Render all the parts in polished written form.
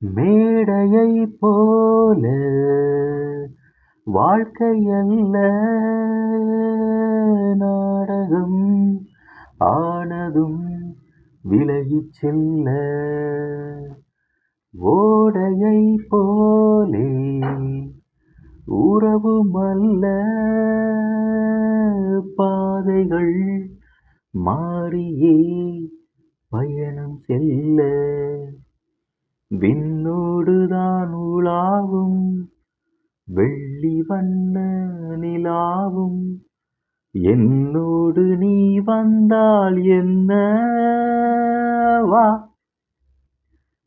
மேடையைப் போல வாழ்க்கையல்ல நாடகம் ஆனதும் விலகிச் செல்ல ஓடையைப் போலே உறவுமல்ல பாதைகள் மாறியே பயணம் செல்ல விண்ணோடுதான் உலாவும் வெள்ளி வண்ண நிலாவும் என்னோடு நீ வந்தால் என்ன வா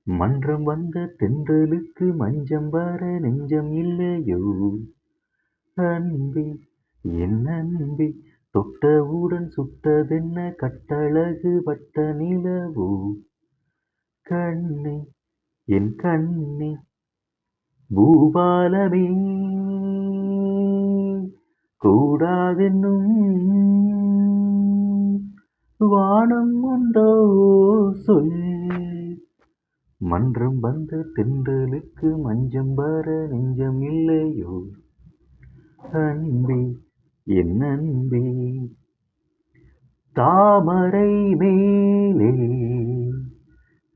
மன்றம் வந்த தென்றலுக்கு மஞ்சம் வர நெஞ்சம் இல்லையோ அன்பே என் அன்பே தொட்டவுடன் சுட்டதென்ன கட்டழகு வட்ட நிலவோ கண்ணே என் கண்ணே பூபாலமே கூடாதென்னும் வானம் உண்டோ சொல் மன்றம் வந்த தென்றலுக்கு மஞ்சம் வர நெஞ்சம் இல்லையோ அன்பே என் அன்பே தாமரை மேலே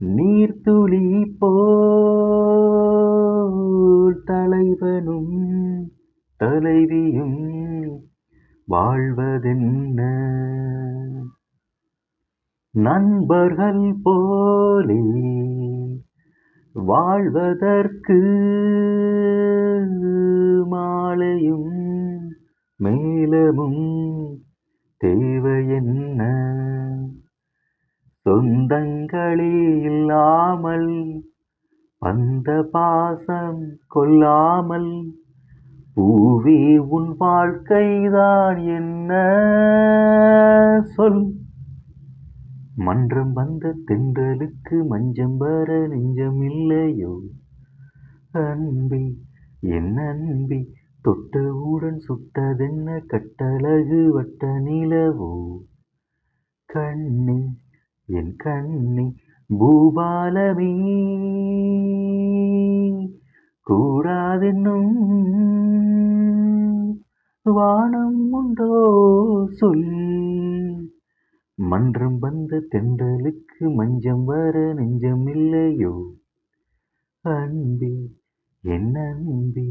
நீர்த்துளி போல் தலைவனும் தலைவியும் வாழ்வதென்ன நண்பர்கள் போலே வாழ்வதற்கு மாலையும் மேலமும் தேவையென்ன சொந்தங்களே இல்லாமல் அந்த பாசம் கொள்ளாமல் பூவே உன் வாழ்க்கைதான் என்ன சொல் மன்றம் வந்த தென்றலுக்கு மஞ்சம் வர நெஞ்சம் இல்லையோ அன்பே என் அன்பே தொட்டவுடன் சுட்டதென்ன கட்டழகு வட்ட நிலவோ கண்ணே என் கண்ணே பூபாலமே கூடாதென்னும் வானம் உண்டோ சொல் மன்றம் வந்த தென்றலுக்கு மஞ்சம் வர நெஞ்சம் இல்லையோ அன்பே என் அன்பே